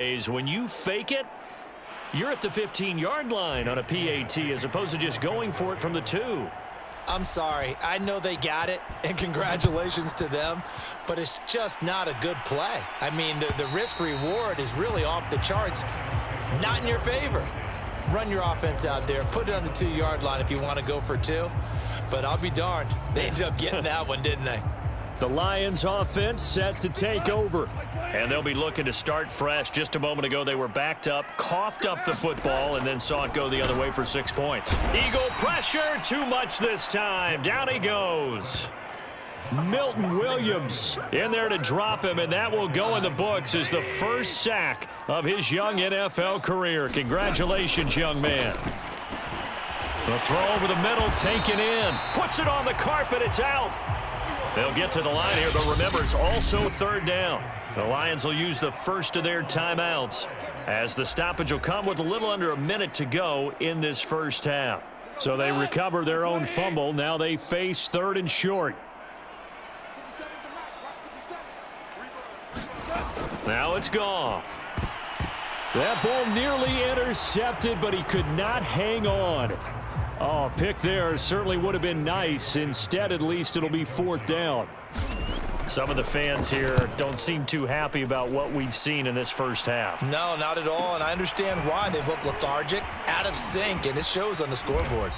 When you fake it, you're at the 15-yard line on a PAT as opposed to just going for it from the 2. I'm sorry. I know they got it, and congratulations to them, but it's just not a good play. I mean, the risk-reward is really off the charts, not in your favor. Run your offense out there. Put it on the 2-yard line if you want to go for 2, but I'll be darned. They ended up getting that one, didn't they? The Lions offense set to take over. And they'll be looking to start fresh. Just a moment ago, they were backed up, coughed up the football, and then saw it go the other way for 6 points. Eagle pressure, too much this time. Down he goes. Milton Williams in there to drop him, and that will go in the books as the first sack of his young NFL career. Congratulations, young man. The throw over the middle, taken in. Puts it on the carpet, it's out. They'll get to the line here, but remember, it's also 3rd down. The Lions will use the first of their timeouts as the stoppage will come with a little under a minute to go in this first half. So they recover their own fumble. Now they face 3rd and short. Now it's Goff. That ball nearly intercepted, but he could not hang on. Oh, pick there certainly would have been nice. Instead, at least it'll be 4th down. Some of the fans here don't seem too happy about what we've seen in this first half. No, not at all, and I understand why. They've looked lethargic, out of sync, and it shows on the scoreboard.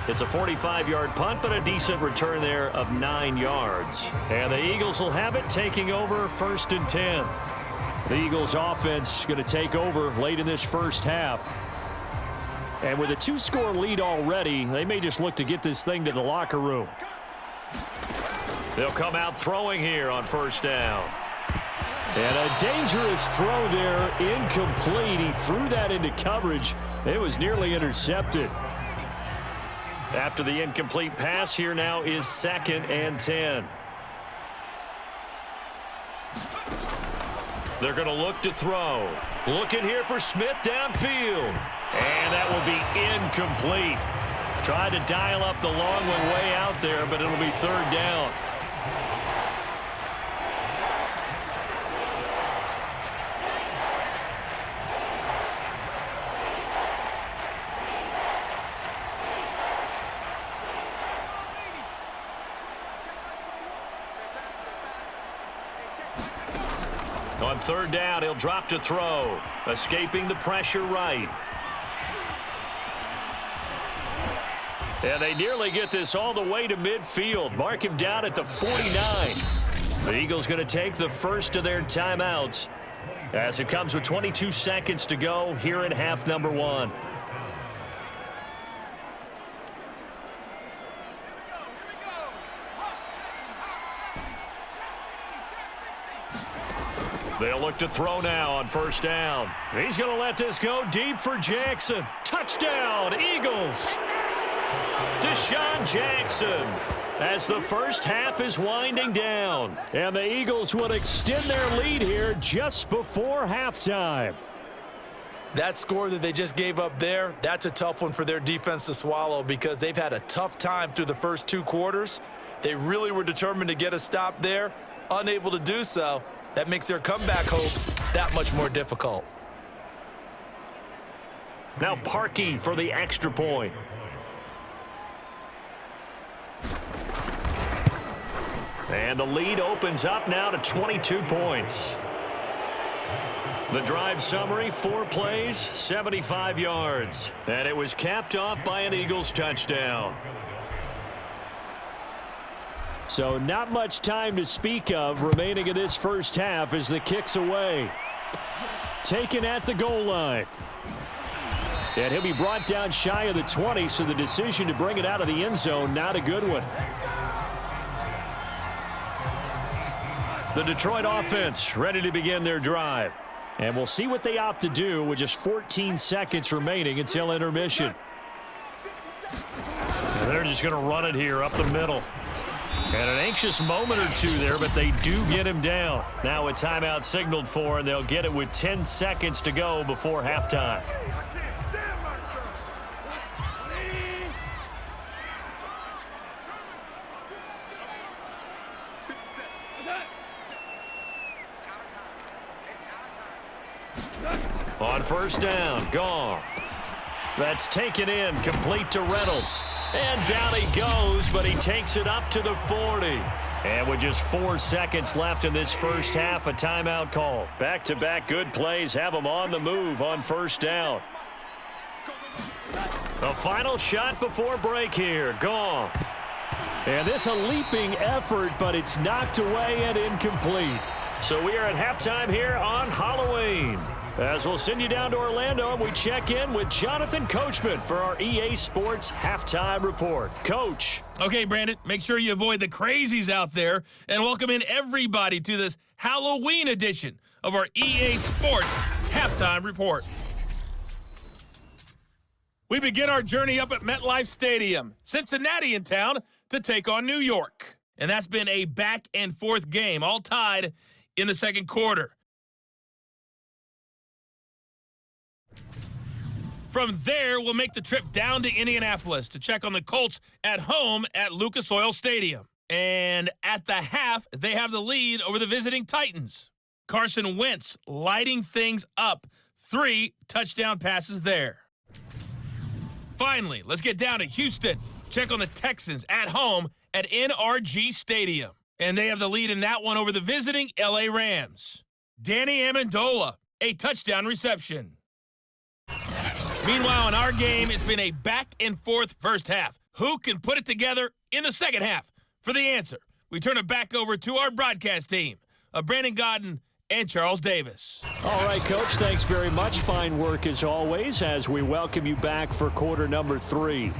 It's a 45-yard punt, but a decent return there of 9 yards. And the Eagles will have it, taking over 1st and 10. The Eagles offense going to take over late in this first half. And with a 2-score lead already, they may just look to get this thing to the locker room. They'll come out throwing here on 1st down. And a dangerous throw there, incomplete. He threw that into coverage. It was nearly intercepted. After the incomplete pass, here now is 2nd and 10. They're going to look to throw. Looking here for Smith downfield. And that will be incomplete. Tried to dial up the long one way out there, but it'll be 3rd down. On 3rd down, he'll drop to throw. Escaping the pressure right. And they nearly get this all the way to midfield. Mark him down at the 49. The Eagles going to take the first of their timeouts as it comes with 22 seconds to go here in half number 1. They'll look to throw now on 1st down. He's going to let this go deep for Jackson. Touchdown, Eagles. Deshaun Jackson as the first half is winding down. And the Eagles will extend their lead here just before halftime. That score that they just gave up there, that's a tough one for their defense to swallow because they've had a tough time through the first 2 quarters. They really were determined to get a stop there, unable to do so. That makes their comeback hopes that much more difficult. Now Parkey for the extra point. And the lead opens up now to 22 points. The drive summary, 4 plays, 75 yards. And it was capped off by an Eagles touchdown. So not much time to speak of remaining in this first half as the kick's away. Taken at the goal line. And he'll be brought down shy of the 20, so the decision to bring it out of the end zone, not a good one. The Detroit offense ready to begin their drive. And we'll see what they opt to do with just 14 seconds remaining until intermission. And they're just going to run it here up the middle. And an anxious moment or two there, but they do get him down. Now a timeout signaled for, and they'll get it with 10 seconds to go before halftime. On first down, Goff. That's taken in, complete to Reynolds. And down he goes, but he takes it up to the 40. And with just 4 seconds left in this first half, a timeout call. Back-to-back good plays have them on the move on first down. The final shot before break here, Goff. And this a leaping effort, but it's knocked away and incomplete. So we are at halftime here on Halloween. As we'll send you down to Orlando, and we check in with Jonathan Coachman for our EA Sports Halftime Report. Coach. Okay, Brandon, make sure you avoid the crazies out there and welcome in everybody to this Halloween edition of our EA Sports Halftime Report. We begin our journey up at MetLife Stadium, Cincinnati in town to take on New York. And that's been a back-and-forth game, all tied in the second quarter. From there, we'll make the trip down to Indianapolis to check on the Colts at home at Lucas Oil Stadium. And at the half, they have the lead over the visiting Titans. Carson Wentz lighting things up. 3 touchdown passes there. Finally, let's get down to Houston. Check on the Texans at home at NRG Stadium. And they have the lead in that one over the visiting LA Rams. Danny Amendola, a touchdown reception. Meanwhile, in our game, it's been a back-and-forth first half. Who can put it together in the second half? For the answer, we turn it back over to our broadcast team of Brandon Godden and Charles Davis. All right, Coach, thanks very much. Fine work as always as we welcome you back for quarter number 3.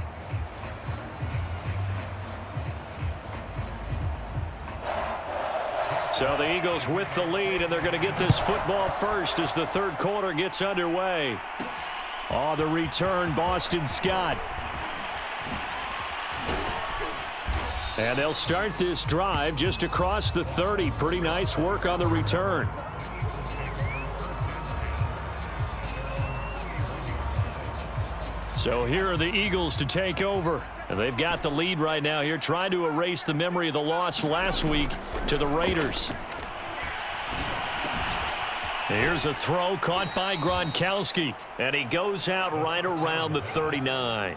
So the Eagles with the lead, and they're going to get this football first as the third quarter gets underway. Oh, the return, Boston Scott. And they'll start this drive just across the 30. Pretty nice work on the return. So here are the Eagles to take over. And they've got the lead right now here, trying to erase the memory of the loss last week to the Raiders. Here's a throw caught by Gronkowski, and he goes out right around the 39.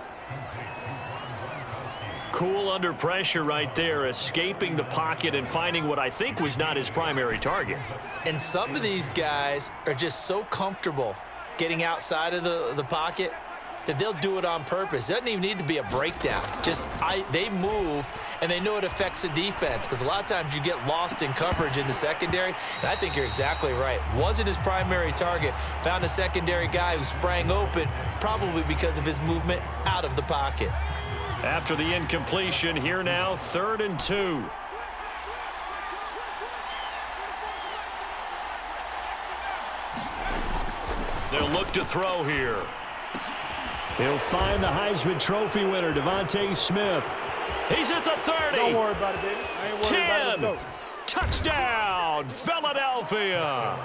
Cool under pressure right there, escaping the pocket and finding what I think was not his primary target. And some of these guys are just so comfortable getting outside of the pocket that they'll do it on purpose. It doesn't even need to be a breakdown. They move, and they know it affects the defense, because a lot of times you get lost in coverage in the secondary, and I think you're exactly right. Wasn't his primary target. Found a secondary guy who sprang open, probably because of his movement out of the pocket. After the incompletion, here now, 3rd and 2. They'll look to throw here. He'll find the Heisman Trophy winner, Devontae Smith. He's at the 30. Don't worry about it, baby. I ain't worried about it. Let's go. Touchdown, Philadelphia.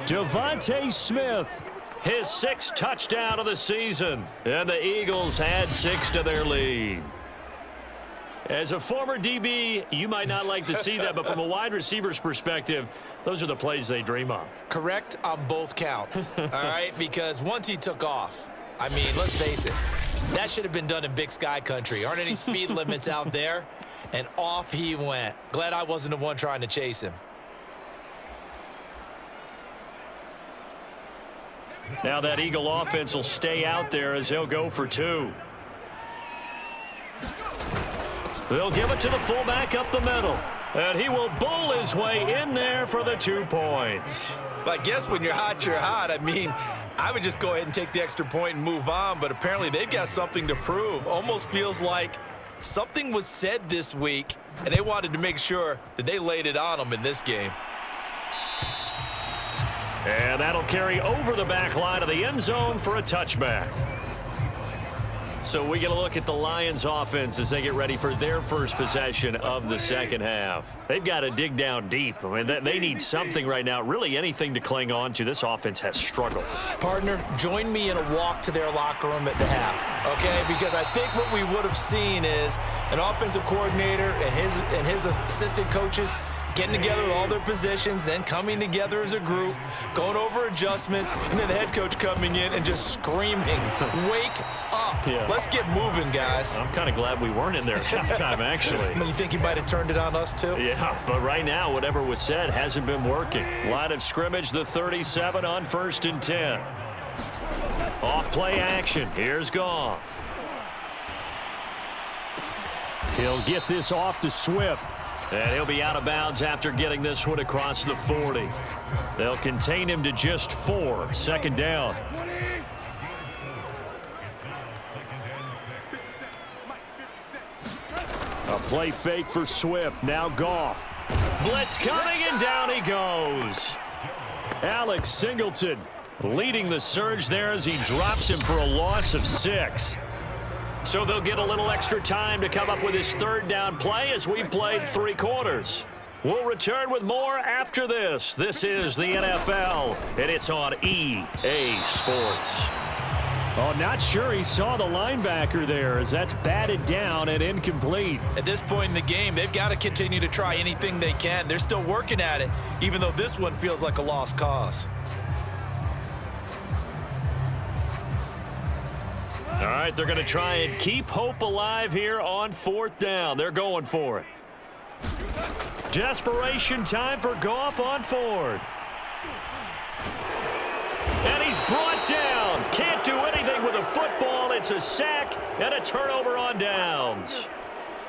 Devontae Smith, his 6th touchdown of the season. And the Eagles add 6 to their lead. As a former DB, you might not like to see that, but from a wide receiver's perspective, those are the plays they dream of. Correct on both counts, all right? Because once he took off, I mean, let's face it, that should have been done in Big Sky country. Aren't any speed limits out there? And off he went. Glad I wasn't the one trying to chase him. Now that Eagle offense will stay out there as he'll go for 2. They'll give it to the fullback up the middle. And he will bull his way in there for the 2 points. But I guess when you're hot, you're hot. I mean, I would just go ahead and take the extra point and move on, but apparently they've got something to prove. Almost feels like something was said this week, and they wanted to make sure that they laid it on them in this game. And that'll carry over the back line of the end zone for a touchback. So we get a look at the Lions offense as they get ready for their first possession of the second half. They've got to dig down deep. I mean, they need something right now, really anything to cling on to. This offense has struggled. Partner, join me in a walk to their locker room at the half, okay? Because I think what we would have seen is an offensive coordinator and his assistant coaches getting together with all their positions, then coming together as a group, going over adjustments, and then the head coach coming in and just screaming, wake up. Yeah. Let's get moving, guys. I'm kind of glad we weren't in there at halftime, actually. You think he might have turned it on us, too? Yeah, but right now, whatever was said hasn't been working. Line of scrimmage, the 37 on 1st and 10. Off play action. Here's Goff. He'll get this off to Swift. And he'll be out of bounds after getting this one across the 40. They'll contain him to just 4. 2nd down. A play fake for Swift. Now Goff. Blitz coming, and down he goes. Alex Singleton leading the surge there as he drops him for a loss of 6. So they'll get a little extra time to come up with his 3rd down play as we've played 3 quarters. We'll return with more after this. This is the NFL, and it's on EA Sports. Oh, not sure he saw the linebacker there as that's batted down and incomplete. At this point in the game, they've got to continue to try anything they can. They're still working at it, even though this one feels like a lost cause. All right, they're going to try and keep hope alive here on 4th down. They're going for it. Desperation time for Goff on 4th. And he's brought down. Can't do anything with a football. It's a sack and a turnover on downs.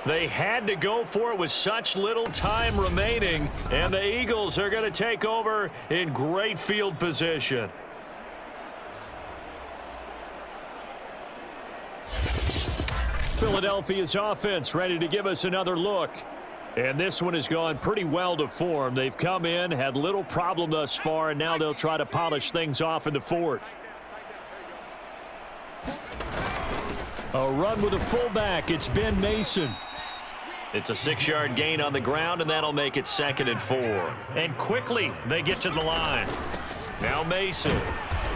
They had to go for it with such little time remaining, and the Eagles are going to take over in great field position. Philadelphia's offense ready to give us another look. And this one has gone pretty well to form. They've come in, had little problem thus far, and now they'll try to polish things off in the 4th. A run with a fullback. It's Ben Mason. It's a 6-yard gain on the ground, and that'll make it 2nd and 4. And quickly they get to the line. Now Mason.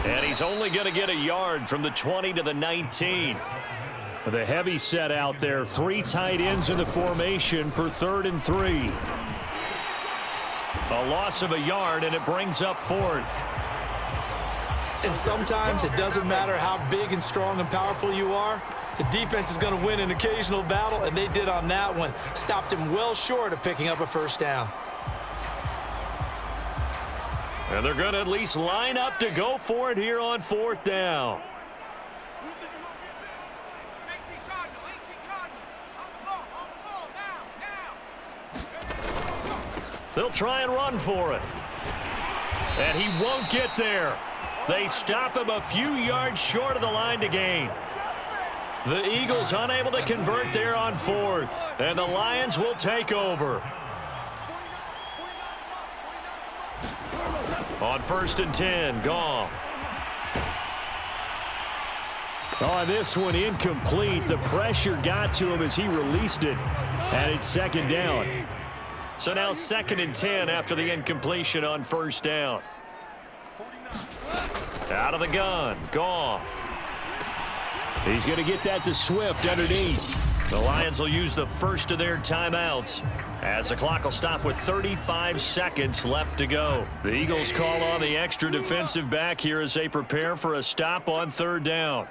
And he's only going to get a yard from the 20 to the 19. The heavy set out there. 3 tight ends in the formation for 3rd and 3. A loss of a yard, and it brings up 4th. And sometimes it doesn't matter how big and strong and powerful you are. The defense is going to win an occasional battle, and they did on that one. Stopped him well short of picking up a 1st down. And they're going to at least line up to go for it here on 4th down. They'll try and run for it. And he won't get there. They stop him a few yards short of the line to gain. The Eagles unable to convert there on 4th. And the Lions will take over. On 1st and 10, Goff. On this one, incomplete. The pressure got to him as he released it. And it's 2nd down. So now 2nd and 10 after the incompletion on 1st down. Out of the gun, Goff. He's going to get that to Swift underneath. The Lions will use the first of their timeouts as the clock will stop with 35 seconds left to go. The Eagles call on the extra defensive back here as they prepare for a stop on 3rd down.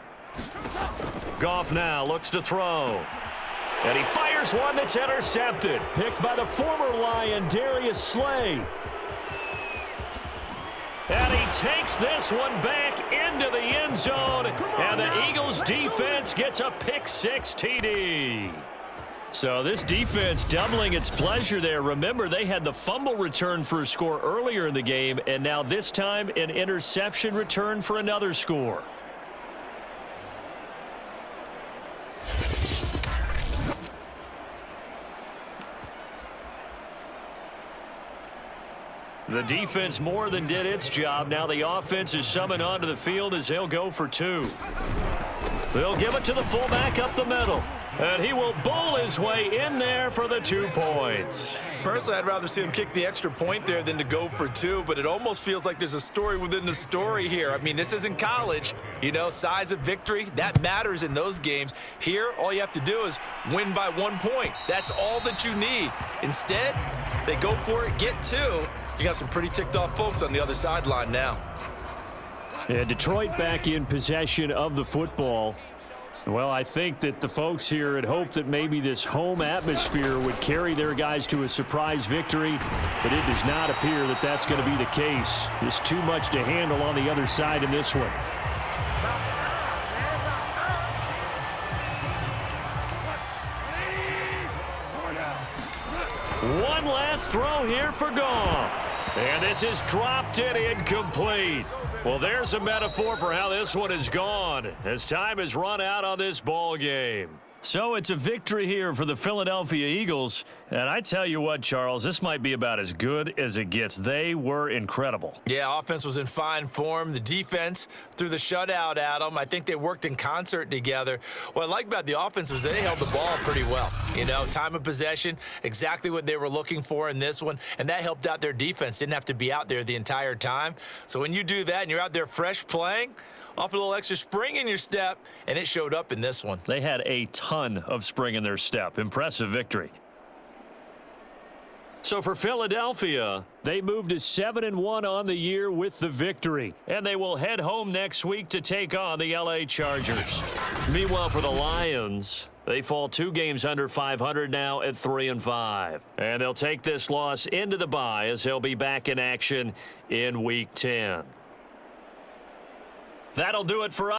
Goff now looks to throw. And he fires one that's intercepted. Picked by the former Lion, Darius Slay. And he takes this one back into the end zone. And the Eagles defense gets a pick-6 TD. So this defense doubling its pleasure there. Remember, they had the fumble return for a score earlier in the game. And now this time, an interception return for another score. The defense more than did its job. Now the offense is summoned onto the field as they'll go for 2. They'll give it to the fullback up the middle. And he will bowl his way in there for the 2 points. Personally, I'd rather see him kick the extra point there than to go for 2, but it almost feels like there's a story within the story here. I mean, this isn't college. You know, size of victory, that matters in those games. Here, all you have to do is win by 1 point. That's all that you need. Instead, They go for it, get 2. You got some pretty ticked off folks on the other sideline now. And Detroit back in possession of the football. Well, I think that the folks here had hoped that maybe this home atmosphere would carry their guys to a surprise victory, but it does not appear that that's going to be the case. Just too much to handle on the other side in this one. One last throw here for Goff. And this is dropped and incomplete. Well, there's a metaphor for how this one has gone as time has run out on this ball game. So it's a victory here for the Philadelphia Eagles. And I tell you what, Charles, this might be about as good as it gets. They were incredible. Yeah, offense was in fine form. The defense threw the shutout at them. I think they worked in concert together. What I like about the offense was they held the ball pretty well. You know, time of possession, exactly what they were looking for in this one. And that helped out their defense. Didn't have to be out there the entire time. So when you do that and you're out there fresh playing, off a little extra spring in your step, and it showed up in this one. They had a ton of spring in their step. Impressive victory. So for Philadelphia, they moved to 7-1 on the year with the victory. And they will head home next week to take on the LA Chargers. Meanwhile, for the Lions, they fall 2 games under 500 now at 3-5. And they'll take this loss into the bye as they'll be back in action in Week 10. That'll do it for us.